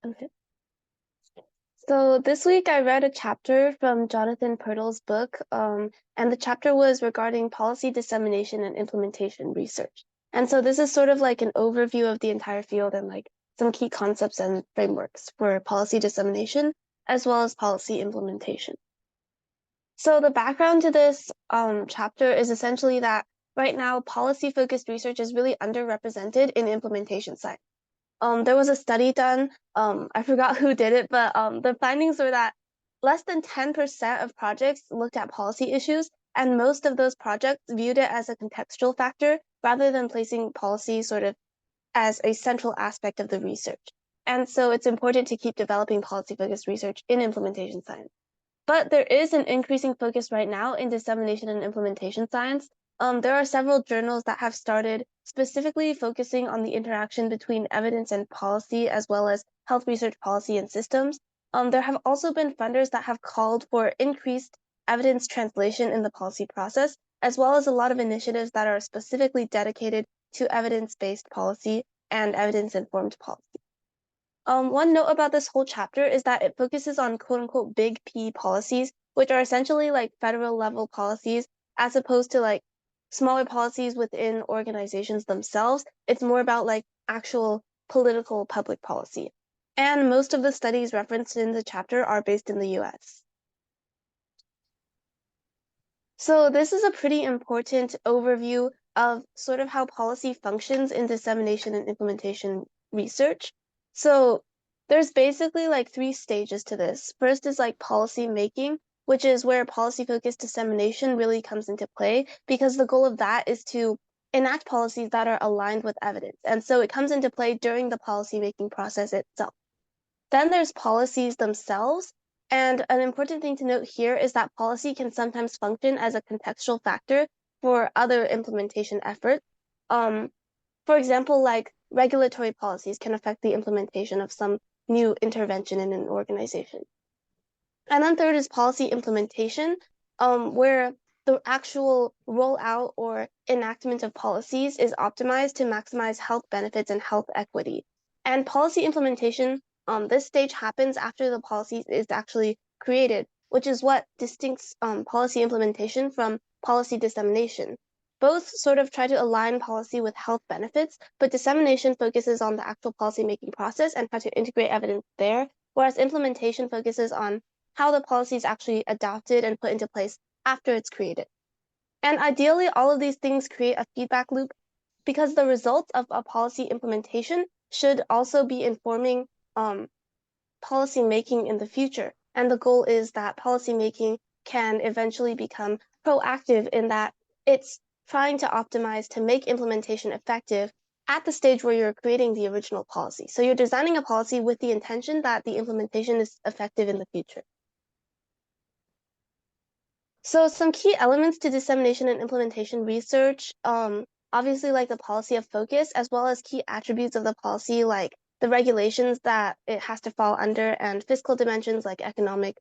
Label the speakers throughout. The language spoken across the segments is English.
Speaker 1: Okay. So this week I read a chapter from Jonathan Purtle's book, and the chapter was regarding policy dissemination and implementation research. And so this is sort of like an overview of the entire field and like some key concepts and frameworks for policy dissemination, as well as policy implementation. So the background to this chapter is essentially that right now policy-focused research is really underrepresented in implementation side. There was a study done, I forgot who did it, but the findings were that less than 10% of projects looked at policy issues, and most of those projects viewed it as a contextual factor rather than placing policy sort of as a central aspect of the research. And so it's important to keep developing policy-focused research in implementation science. But there is an increasing focus right now in dissemination and implementation science. There are several journals that have started specifically focusing on the interaction between evidence and policy, as well as health research policy and systems. There have also been funders that have called for increased evidence translation in the policy process, as well as a lot of initiatives that are specifically dedicated to evidence-based policy and evidence-informed policy. One note about this whole chapter is that it focuses on quote unquote big P policies, which are essentially like federal level policies, as opposed to like smaller policies within organizations themselves. It's more about like actual political public policy. And most of the studies referenced in the chapter are based in the US. So this is a pretty important overview of sort of how policy functions in dissemination and implementation research. So there's basically like three stages to this. First is like policy making, which is where policy-focused dissemination really comes into play, because the goal of that is to enact policies that are aligned with evidence. And so it comes into play during the policy-making process itself. Then there's policies themselves. And an important thing to note here is that policy can sometimes function as a contextual factor for other implementation efforts. For example, like regulatory policies can affect the implementation of some new intervention in an organization. And then third is policy implementation, where the actual rollout or enactment of policies is optimized to maximize health benefits and health equity. And policy implementation, this stage happens after the policy is actually created, which is what distincts policy implementation from policy dissemination. Both sort of try to align policy with health benefits, but dissemination focuses on the actual policy-making process and try to integrate evidence there, whereas implementation focuses on how the policy is actually adopted and put into place after it's created. And ideally, all of these things create a feedback loop because the results of a policy implementation should also be informing policy making in the future. And the goal is that policy making can eventually become proactive in that it's trying to optimize to make implementation effective at the stage where you're creating the original policy. So you're designing a policy with the intention that the implementation is effective in the future. So some key elements to dissemination and implementation research, obviously like the policy of focus, as well as key attributes of the policy, like the regulations that it has to fall under and fiscal dimensions like economic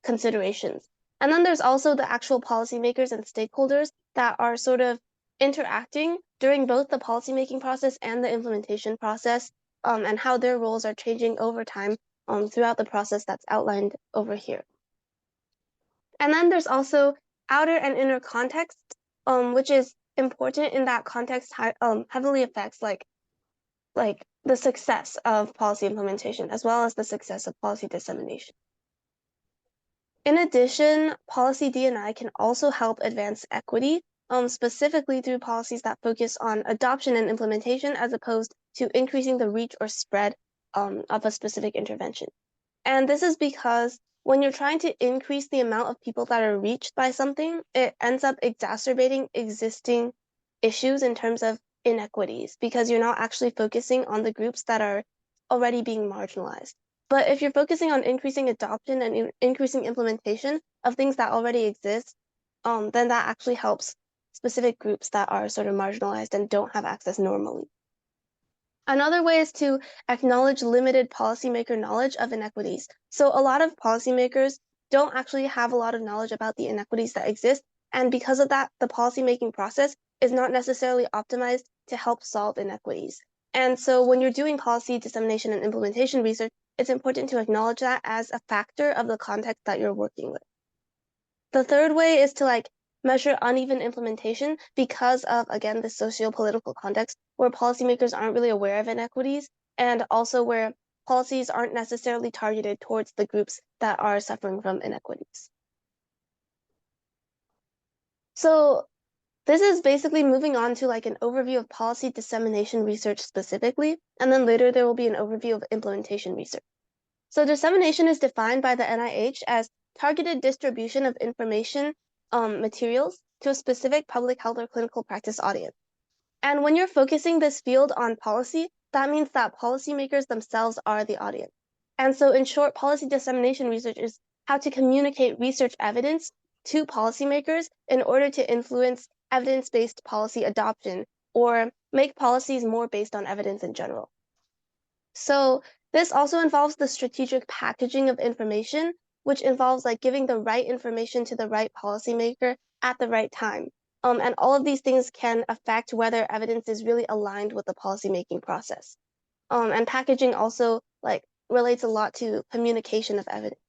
Speaker 1: considerations. And then there's also the actual policymakers and stakeholders that are sort of interacting during both the policymaking process and the implementation process, and how their roles are changing over time throughout the process that's outlined over here. And then there's also outer and inner context, which is important in that context heavily affects like the success of policy implementation as well as the success of policy dissemination. In addition, policy D&I can also help advance equity, specifically through policies that focus on adoption and implementation as opposed to increasing the reach or spread of a specific intervention. And this is because when you're trying to increase the amount of people that are reached by something, it ends up exacerbating existing issues in terms of inequities because you're not actually focusing on the groups that are already being marginalized. But if you're focusing on increasing adoption and increasing implementation of things that already exist, then that actually helps specific groups that are sort of marginalized and don't have access normally. Another way is to acknowledge limited policymaker knowledge of inequities. So a lot of policymakers don't actually have a lot of knowledge about the inequities that exist. And because of that, the policymaking process is not necessarily optimized to help solve inequities. And so when you're doing policy dissemination and implementation research, it's important to acknowledge that as a factor of the context that you're working with. The third way is to measure uneven implementation because of, again, the socio-political context where policymakers aren't really aware of inequities and also where policies aren't necessarily targeted towards the groups that are suffering from inequities. So this is basically moving on to an overview of policy dissemination research specifically, and then later there will be an overview of implementation research. So dissemination is defined by the NIH as targeted distribution of information materials to a specific public health or clinical practice audience. And when you're focusing this field on policy, that means that policymakers themselves are the audience. And so in short, policy dissemination research is how to communicate research evidence to policymakers in order to influence evidence-based policy adoption or make policies more based on evidence in general. So this also involves the strategic packaging of information, which involves giving the right information to the right policymaker at the right time. And all of these things can affect whether evidence is really aligned with the policymaking process. And packaging also relates a lot to communication of evidence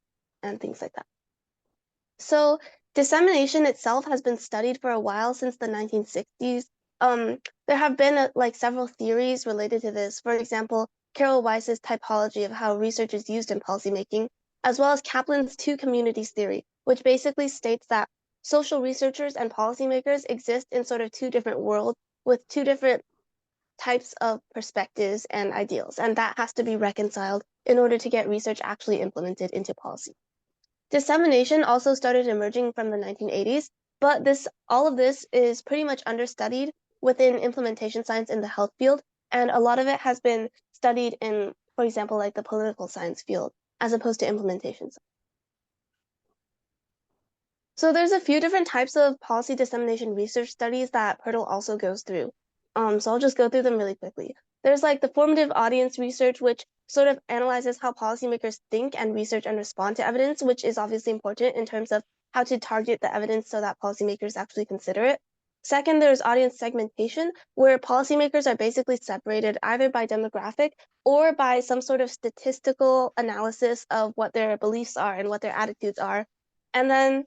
Speaker 1: and things like that. So dissemination itself has been studied for a while, since the 1960s. There have been several theories related to this. For example, Carol Weiss's typology of how research is used in policymaking, as well as Kaplan's two communities theory, which basically states that social researchers and policymakers exist in sort of two different worlds with two different types of perspectives and ideals, and that has to be reconciled in order to get research actually implemented into policy. Dissemination also started emerging from the 1980s, but all of this is pretty much understudied within implementation science in the health field, and a lot of it has been studied in, for example, the political science field, as opposed to implementation science. So there's a few different types of policy dissemination research studies that Purtle also goes through. So I'll just go through them really quickly. There's the formative audience research, which sort of analyzes how policymakers think and research and respond to evidence, which is obviously important in terms of how to target the evidence so that policymakers actually consider it. Second, there's audience segmentation, where policymakers are basically separated either by demographic or by some sort of statistical analysis of what their beliefs are and what their attitudes are. And then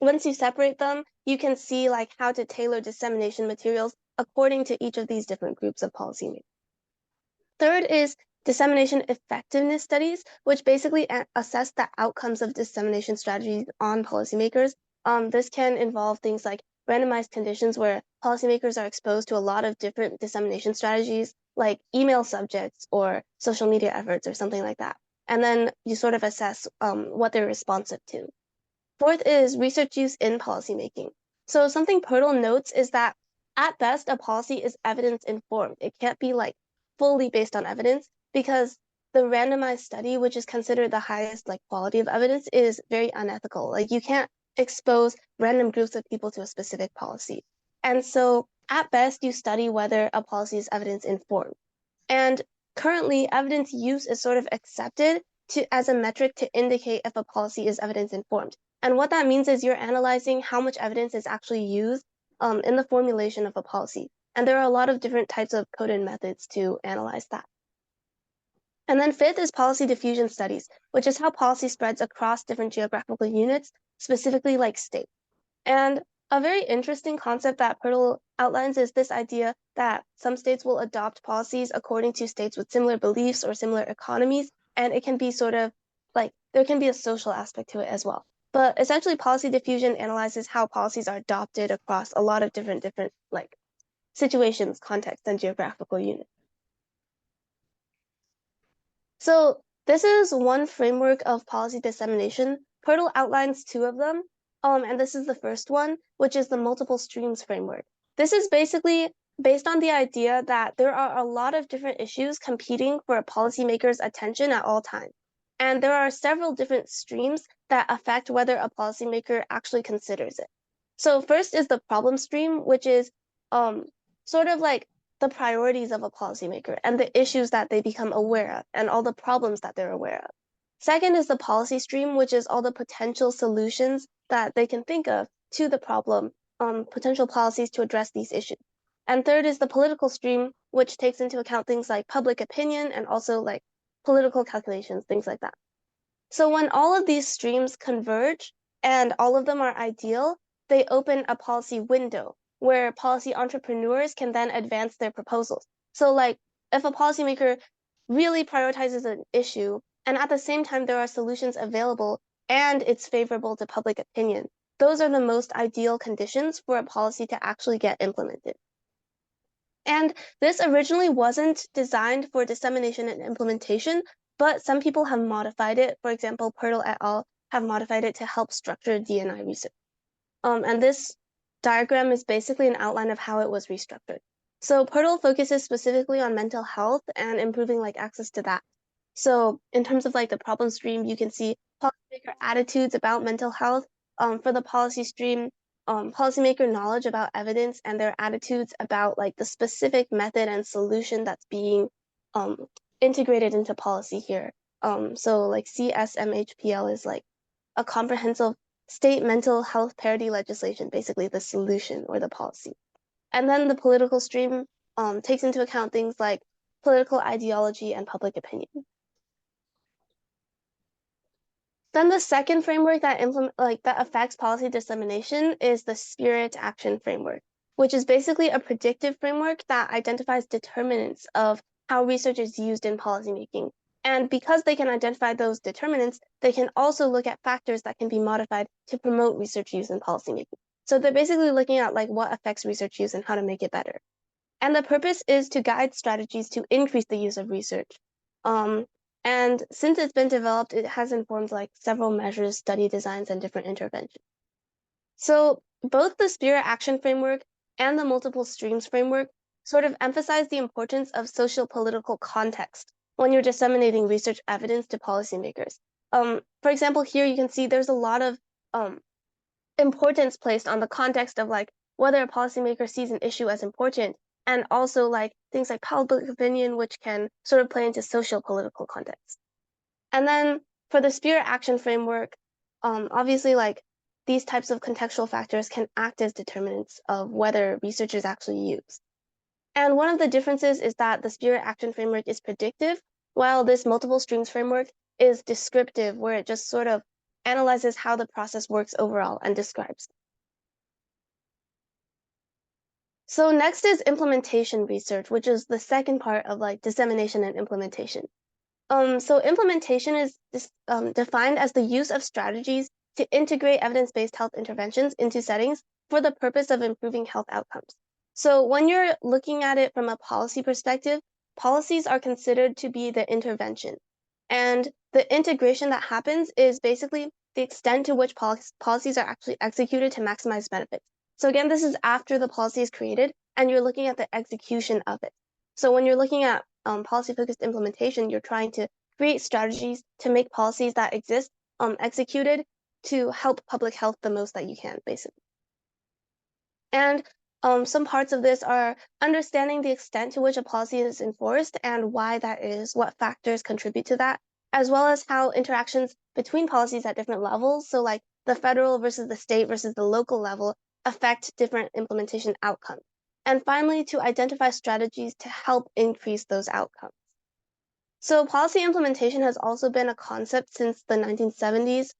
Speaker 1: once you separate them, you can see how to tailor dissemination materials according to each of these different groups of policymakers. Third is dissemination effectiveness studies, which basically assess the outcomes of dissemination strategies on policymakers. This can involve things like randomized conditions where policymakers are exposed to a lot of different dissemination strategies, like email subjects or social media efforts or something like that. And then you sort of assess what they're responsive to. Fourth is research use in policymaking. So something Purtle notes is that at best, a policy is evidence informed. It can't be fully based on evidence, because the randomized study, which is considered the highest quality of evidence, is very unethical. You can't expose random groups of people to a specific policy. And so at best, you study whether a policy is evidence informed. And currently, evidence use is sort of accepted as a metric to indicate if a policy is evidence informed. And what that means is you're analyzing how much evidence is actually used in the formulation of a policy. And there are a lot of different types of coded methods to analyze that. And then fifth is policy diffusion studies, which is how policy spreads across different geographical units, specifically states. And a very interesting concept that Purtle outlines is this idea that some states will adopt policies according to states with similar beliefs or similar economies, and it can be sort of there can be a social aspect to it as well. But essentially, policy diffusion analyzes how policies are adopted across a lot of different situations, contexts, and geographical units. So this is one framework of policy dissemination. Purtle outlines two of them, and this is the first one, which is the multiple streams framework. This is basically based on the idea that there are a lot of different issues competing for a policymaker's attention at all times. And there are several different streams that affect whether a policymaker actually considers it. So first is the problem stream, which is sort of the priorities of a policymaker and the issues that they become aware of and all the problems that they're aware of. Second is the policy stream, which is all the potential solutions that they can think of to the problem, potential policies to address these issues. And third is the political stream, which takes into account things like public opinion and also like political calculations, things like that. So when all of these streams converge and all of them are ideal, they open a policy window where policy entrepreneurs can then advance their proposals. So like if a policymaker really prioritizes an issue and at the same time there are solutions available and it's favorable to public opinion, those are the most ideal conditions for a policy to actually get implemented. And this originally wasn't designed for dissemination and implementation, but some people have modified it. For example, Purtle et al. Have modified it to help structure D&I research. And this diagram is basically an outline of how it was restructured. So Purtle focuses specifically on mental health and improving like access to that. So in terms of like the problem stream, you can see policymaker attitudes about mental health. For the policy stream, policymaker knowledge about evidence and their attitudes about like the specific method and solution that's being integrated into policy here. So like CSMHPL is like a comprehensive state mental health parity legislation, basically the solution or the policy. And then the political stream takes into account things like political ideology and public opinion. Then the second framework that affects policy dissemination is the spirit action framework, which is basically a predictive framework that identifies determinants of how research is used in policymaking. And because they can identify those determinants, they can also look at factors that can be modified to promote research use in policymaking. So they're basically looking at like what affects research use and how to make it better. And the purpose is to guide strategies to increase the use of research. And since it's been developed, it has informed like several measures, study designs, and different interventions. So both the Spirit Action Framework and the Multiple Streams Framework sort of emphasize the importance of social political context when you're disseminating research evidence to policymakers. For example, here you can see there's a lot of importance placed on the context of like whether a policymaker sees an issue as important, and also like things like public opinion, which can sort of play into social political context. And then for the Spirit Action Framework, obviously like these types of contextual factors can act as determinants of whether research is actually used. And one of the differences is that the Spirit Action Framework is predictive, while this multiple streams framework is descriptive, where it just sort of analyzes how the process works overall and describes. So next is implementation research, which is the second part of like dissemination and implementation. So implementation is defined as the use of strategies to integrate evidence-based health interventions into settings for the purpose of improving health outcomes. So when you're looking at it from a policy perspective, policies are considered to be the intervention. And the integration that happens is basically the extent to which policies are actually executed to maximize benefits. So again, this is after the policy is created and you're looking at the execution of it. So when you're looking at policy-focused implementation, you're trying to create strategies to make policies that exist executed to help public health the most that you can, basically. And some parts of this are understanding the extent to which a policy is enforced and why that is, what factors contribute to that, as well as how interactions between policies at different levels, so like the federal versus the state versus the local level, affect different implementation outcomes. And finally, to identify strategies to help increase those outcomes. So policy implementation has also been a concept since the 1970s.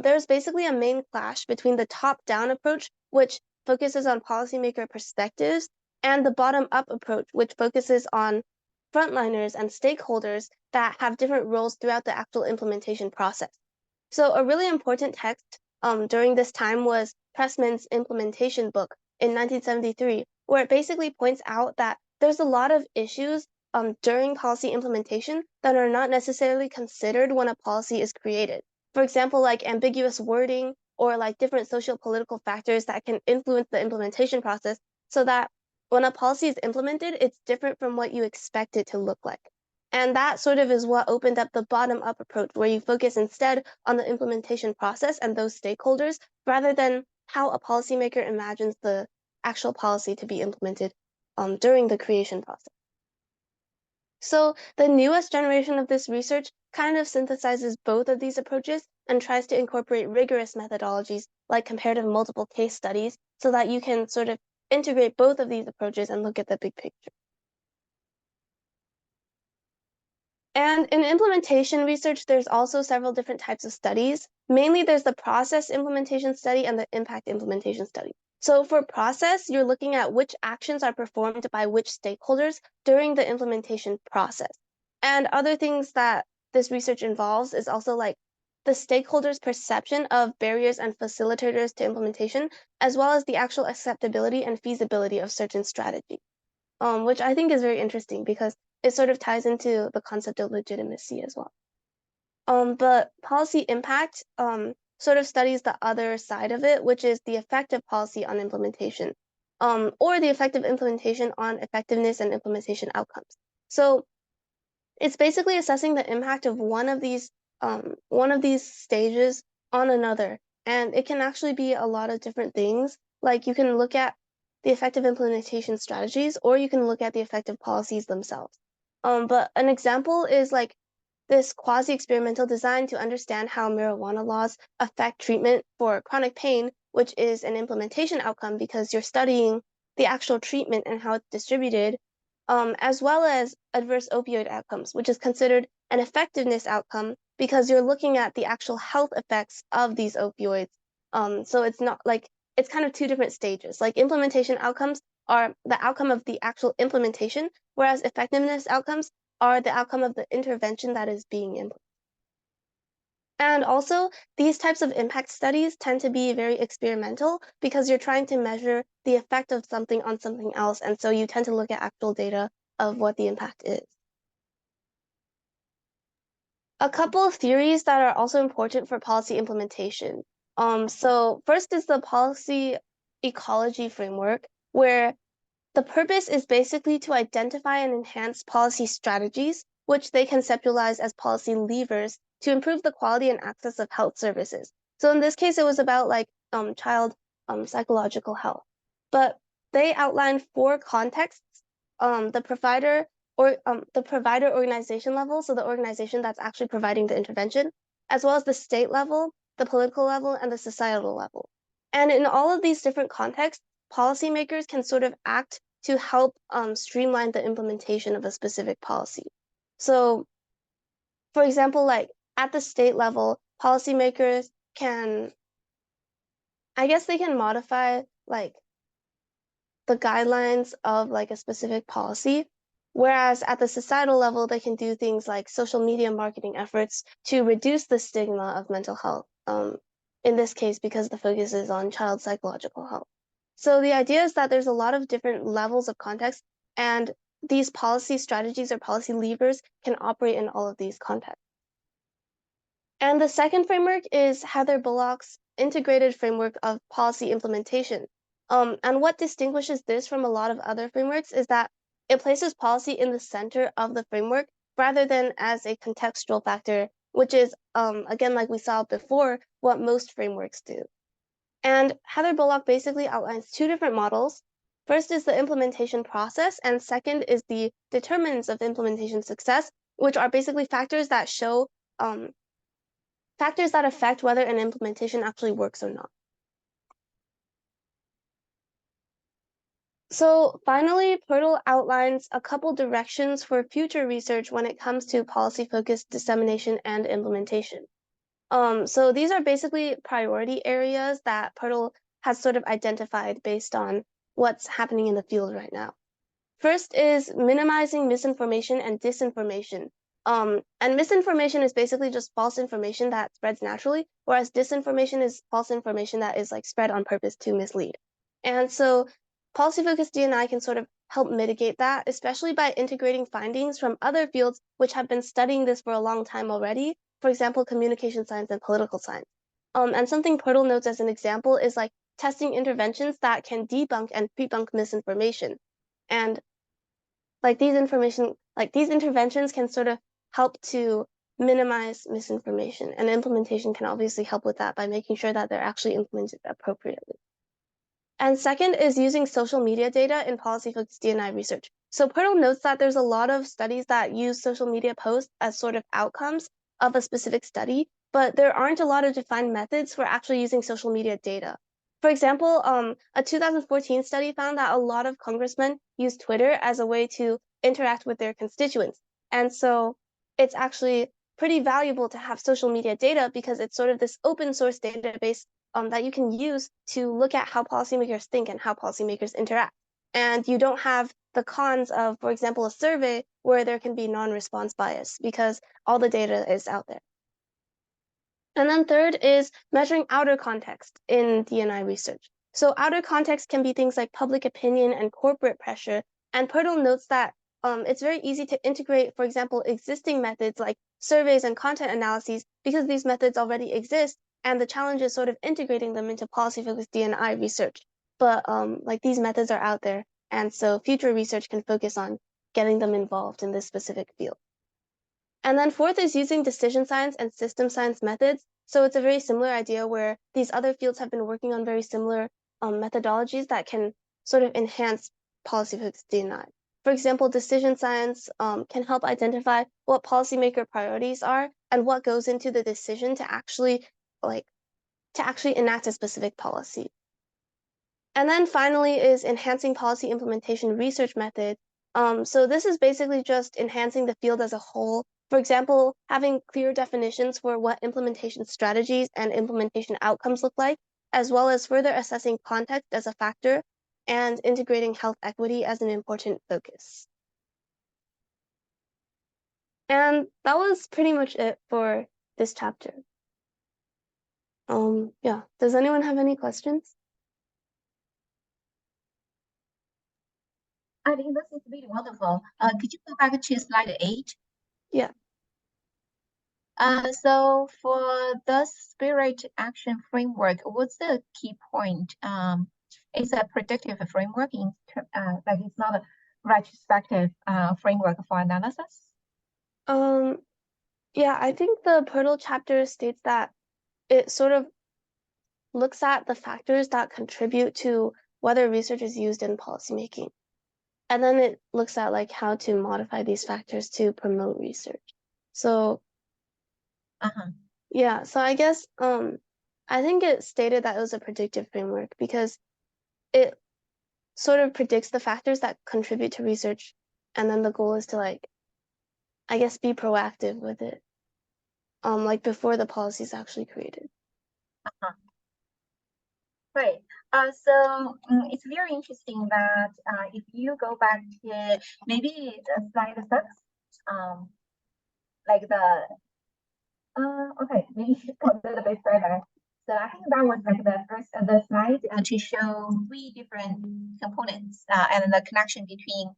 Speaker 1: There's basically a main clash between the top-down approach, which focuses on policymaker perspectives, and the bottom-up approach, which focuses on frontliners and stakeholders that have different roles throughout the actual implementation process. So a really important text during this time was Pressman's implementation book in 1973, where it basically points out that there's a lot of issues during policy implementation that are not necessarily considered when a policy is created. For example, like ambiguous wording or like different social political factors that can influence the implementation process, so that when a policy is implemented, it's different from what you expect it to look like. And that sort of is what opened up the bottom-up approach, where you focus instead on the implementation process and those stakeholders, rather than how a policymaker imagines the actual policy to be implemented during the creation process. So the newest generation of this research kind of synthesizes both of these approaches and tries to incorporate rigorous methodologies like comparative multiple case studies so that you can sort of integrate both of these approaches and look at the big picture. And in implementation research, there's also several different types of studies. Mainly, there's the process implementation study and the impact implementation study. So for process, you're looking at which actions are performed by which stakeholders during the implementation process. And other things that this research involves is also like the stakeholders' perception of barriers and facilitators to implementation, as well as the actual acceptability and feasibility of certain strategy, which I think is very interesting because it sort of ties into the concept of legitimacy as well. But policy impact sort of studies the other side of it, which is the effect of policy on implementation, or the effect of implementation on effectiveness and implementation outcomes. So it's basically assessing the impact of one of these stages on another, and it can actually be a lot of different things. Like you can look at the effective implementation strategies, or you can look at the effective policies themselves. But an example is like this quasi-experimental design to understand how marijuana laws affect treatment for chronic pain, which is an implementation outcome because you're studying the actual treatment and how it's distributed, as well as adverse opioid outcomes, which is considered an effectiveness outcome because you're looking at the actual health effects of these opioids. So it's not like it's kind of two different stages. Like implementation outcomes are the outcome of the actual implementation, whereas effectiveness outcomes are the outcome of the intervention that is being implemented. And also, these types of impact studies tend to be very experimental because you're trying to measure the effect of something on something else. And so you tend to look at actual data of what the impact is. A couple of theories that are also important for policy implementation. So first is the policy ecology framework, where the purpose is basically to identify and enhance policy strategies, which they conceptualize as policy levers to improve the quality and access of health services. So in this case, it was about like child psychological health. But they outline 4 contexts: the provider organization level, so the organization that's actually providing the intervention, as well as the state level, the political level, and the societal level. And in all of these different contexts, policymakers can sort of act to help streamline the implementation of a specific policy. So, for example, like at the state level, policymakers can, I guess they can modify like the guidelines of like a specific policy, whereas at the societal level, they can do things like social media marketing efforts to reduce the stigma of mental health. In this case, because the focus is on child psychological health. So the idea is that there's a lot of different levels of context, and these policy strategies or policy levers can operate in all of these contexts. And the second framework is Heather Bullock's integrated framework of policy implementation. And what distinguishes this from a lot of other frameworks is that it places policy in the center of the framework rather than as a contextual factor, which is, again, like we saw before, what most frameworks do. And Heather Bullock basically outlines 2 different models. First is the implementation process, and second is the determinants of implementation success, which are basically factors that show factors that affect whether an implementation actually works or not. So finally, Purtle outlines a couple directions for future research when it comes to policy-focused dissemination and implementation. So these are basically priority areas that Purtle has sort of identified based on what's happening in the field right now. First is minimizing misinformation and disinformation. And misinformation is basically just false information that spreads naturally, whereas disinformation is false information that is like spread on purpose to mislead. And so policy-focused D&I can sort of help mitigate that, especially by integrating findings from other fields which have been studying this for a long time already, for example, communication science and political science. And something Purtle notes as an example is like testing interventions that can debunk and debunk misinformation. And like these interventions can sort of help to minimize misinformation, and implementation can obviously help with that by making sure that they're actually implemented appropriately. And second is using social media data in policy-focused D&I research. So Purtle notes that there's a lot of studies that use social media posts as sort of outcomes of a specific study, but there aren't a lot of defined methods for actually using social media data. For example, a 2014 study found that a lot of congressmen use Twitter as a way to interact with their constituents. And so it's actually pretty valuable to have social media data because it's sort of this open source database that you can use to look at how policymakers think and how policymakers interact. And you don't have the cons of, for example, a survey where there can be non-response bias because all the data is out there. And then third is measuring outer context in D&I research. So outer context can be things like public opinion and corporate pressure. And Purtle notes that it's very easy to integrate, for example, existing methods like surveys and content analyses because these methods already exist. And the challenge is sort of integrating them into policy-focused D&I research. But like these methods are out there. And so future research can focus on getting them involved in this specific field. And then fourth is using decision science and system science methods. So it's a very similar idea where these other fields have been working on very similar methodologies that can sort of enhance policy-focused D&I. For example, decision science can help identify what policymaker priorities are and what goes into the decision to actually enact a specific policy. And then finally is enhancing policy implementation research methods. So this is basically just enhancing the field as a whole. For example, having clear definitions for what implementation strategies and implementation outcomes look like, as well as further assessing context as a factor and integrating health equity as an important focus. And that was pretty much it for this chapter. Yeah, does anyone have any questions?
Speaker 2: I think this is really wonderful. Could you go back to slide 8?
Speaker 1: Yeah.
Speaker 2: So for the spirit action framework, what's the key point? It's a predictive framework like it's not a retrospective framework for analysis.
Speaker 1: Yeah, I think the Purtle chapter states that it sort of looks at the factors that contribute to whether research is used in policymaking. And then it looks at like how to modify these factors to promote research. So yeah, so I guess I think it stated that it was a predictive framework because it sort of predicts the factors that contribute to research, and then the goal is to like, I guess, be proactive with it, like before the policy is actually created.
Speaker 2: Right. So it's very interesting that if you go back to maybe the slide 6, like the okay, maybe a little bit further. So I think that was like the first the slide to show 3 different components and the connection between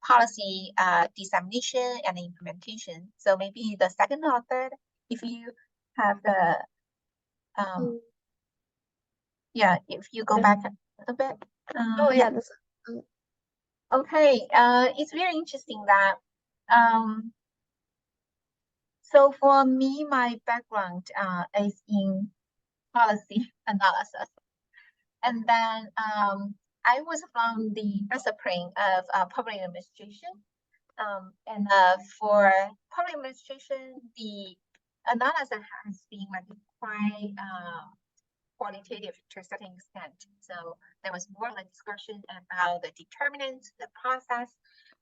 Speaker 2: policy dissemination and implementation. So maybe the second or third, if you have the yeah, if you go back a bit.
Speaker 1: Oh yeah.
Speaker 2: Okay. It's very interesting that so for me, my background is in policy analysis. And then I was from the discipline of public administration. And for public administration, the analysis has been like quite qualitative to a certain extent. So there was more like discussion about the determinants, the process.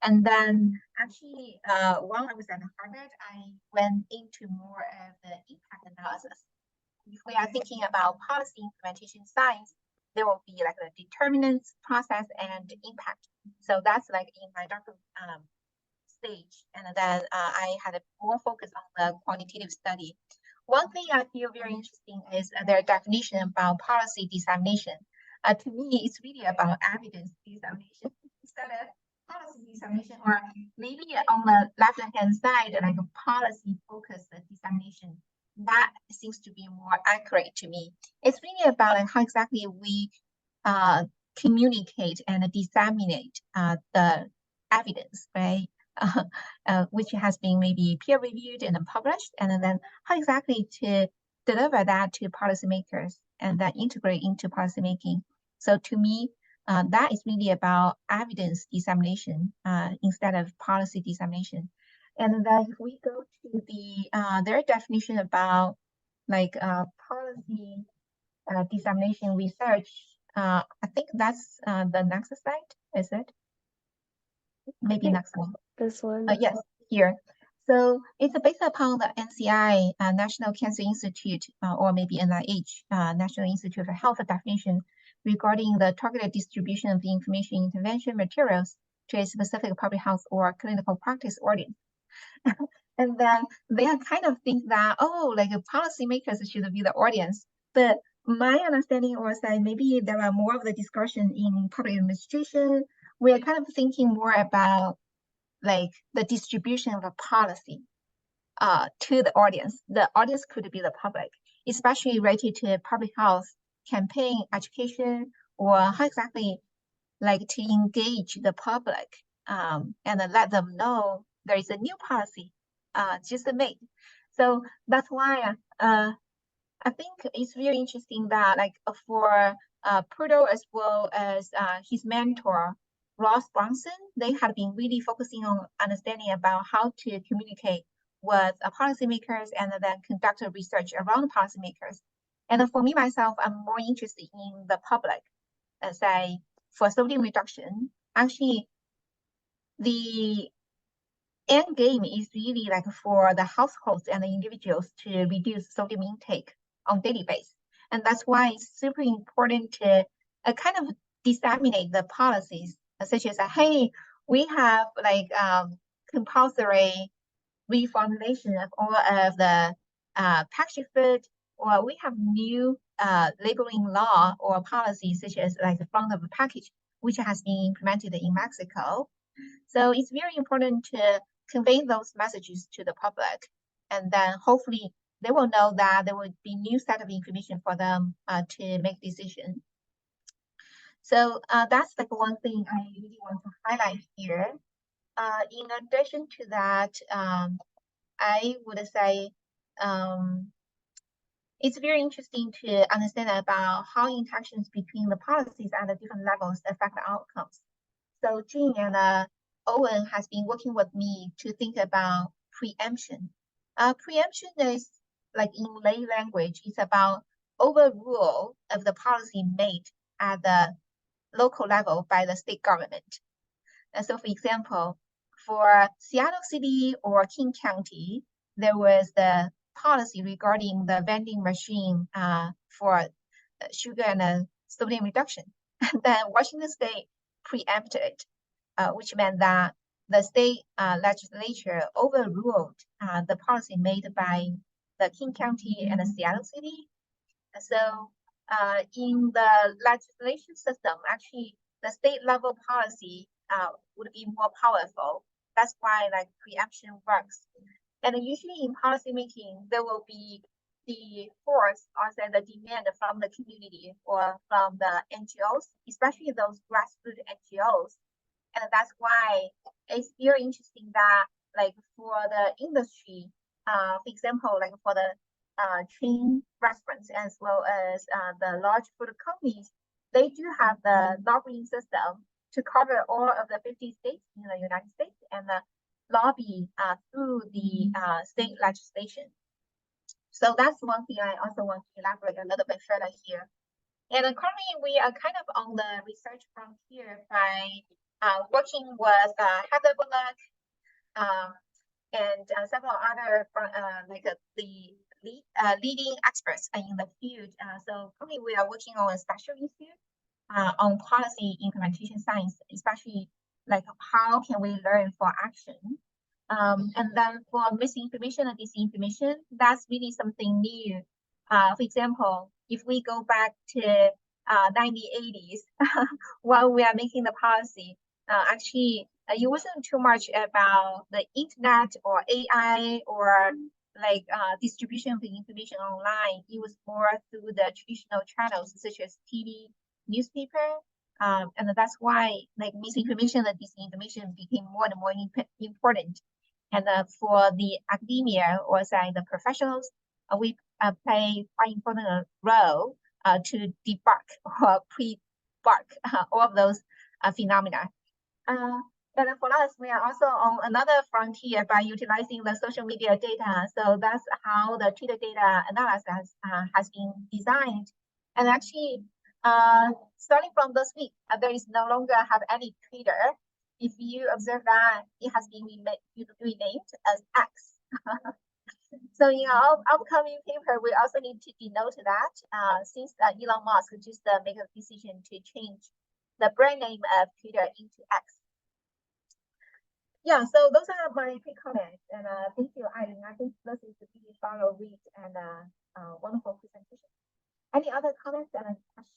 Speaker 2: And then actually, while I was at Harvard, I went into more of the impact analysis. If we are thinking about policy implementation science, there will be like the determinants, process, and impact. So that's like in my doctoral stage. And then I had a more focus on the quantitative study. One thing I feel very interesting is their definition about policy dissemination. To me, it's really about evidence dissemination instead of policy dissemination, or maybe on the left-hand side, like a policy-focused dissemination. That seems to be more accurate to me. It's really about how exactly we communicate and disseminate the evidence, right? Which has been maybe peer reviewed and published, and then how exactly to deliver that to policymakers and then integrate into policymaking. So to me, that is really about evidence dissemination instead of policy dissemination. And then if we go to the their definition about like policy dissemination research. I think that's the next slide, is it? Maybe next one.
Speaker 1: This one.
Speaker 2: Yes, here. So it's based upon the NCI, National Cancer Institute, or maybe NIH, National Institute of Health definition regarding the targeted distribution of the information intervention materials to a specific public health or clinical practice audience. And then they are kind of think that, oh, like policymakers should be the audience. But my understanding was that maybe there are more of the discussion in public administration. We are kind of thinking more about like the distribution of a policy to the audience. The audience could be the public, especially related to public health campaign, education, or how exactly like to engage the public and let them know there is a new policy just made. So that's why I think it's really interesting that like for Purtle as well as his mentor, Ross Brownson, they have been really focusing on understanding about how to communicate with policymakers and then conduct research around policymakers. And for me, myself, I'm more interested in the public, say, for sodium reduction. Actually, the end game is really like for the households and the individuals to reduce sodium intake on daily basis. And that's why it's super important to kind of disseminate the policies, such as, hey, we have like compulsory reformulation of all of the packaged food, or we have new labeling law or policies such as like the front of the package, which has been implemented in Mexico. So it's very important to convey those messages to the public, and then hopefully they will know that there will be new set of information for them to make decision. So that's like one thing I really want to highlight here. In addition to that, I would say it's very interesting to understand about how interactions between the policies at the different levels affect the outcomes. So Jean and Owen has been working with me to think about preemption. Preemption is like in lay language, it's about overrule of the policy made at the local level by the state government. And so for example, for Seattle City or King County, there was the policy regarding the vending machine for sugar and sodium reduction. And then Washington State preempted it, which meant that the state legislature overruled the policy made by the King County and the Seattle City. So in the legislation system, actually, the state level policy would be more powerful. That's why like preemption works. And usually in policy making, there will be the force or say the demand from the community or from the NGOs, especially those grassroots NGOs. And that's why it's very interesting that like for the industry, for example, like for the chain restaurants as well as the large food companies, they do have the lobbying system to cover all of the 50 states in the United States and lobby through the state legislation. So that's one thing I also want to elaborate a little bit further here. And currently we are kind of on the research frontier by working with Heather Bullock and several other like the leading experts in the field. So currently we are working on a special issue on policy implementation science, especially like how can we learn for action. And then for misinformation and disinformation, that's really something new. For example, if we go back to 1980s, while we are making the policy, actually, it wasn't too much about the internet or AI or like distribution of the information online. It was more through the traditional channels such as TV, newspaper, and that's why like misinformation and disinformation became more and more important. And for the academia or say the professionals, we play quite important role to debunk or pre-debunk all of those phenomena. But for us, we are also on another frontier by utilizing the social media data. So that's how the Twitter data analysis has been designed. And actually, starting from this week, there is no longer have any Twitter. If you observe that, it has been renamed as X. So in our upcoming paper, we also need to denote that since Elon Musk just made a decision to change the brand name of Twitter into X. Yeah, so those are my quick comments, and thank you, Eileen. I think this is a really thorough read and wonderful presentation. Any other comments and questions?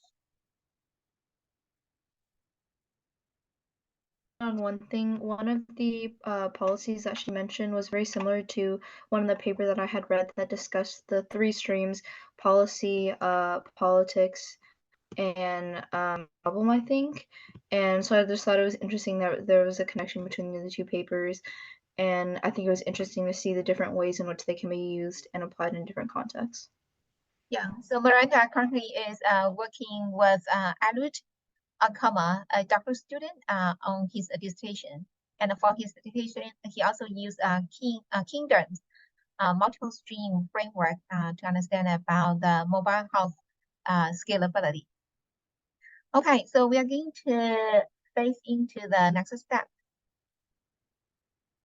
Speaker 3: On one thing, one of the policies that she mentioned was very similar to one of the paper that I had read that discussed the 3 streams: policy, politics, and problem, I think. And so I just thought it was interesting that there was a connection between the 2 papers, and I think it was interesting to see the different ways in which they can be used and applied in different contexts.
Speaker 2: Yeah, so Miranda currently is working with Alut Akama, a doctoral student, on his dissertation. And for his dissertation, he also used Kingdom's multiple stream framework to understand about the mobile health scalability. Okay, so we are going to phase into the next step.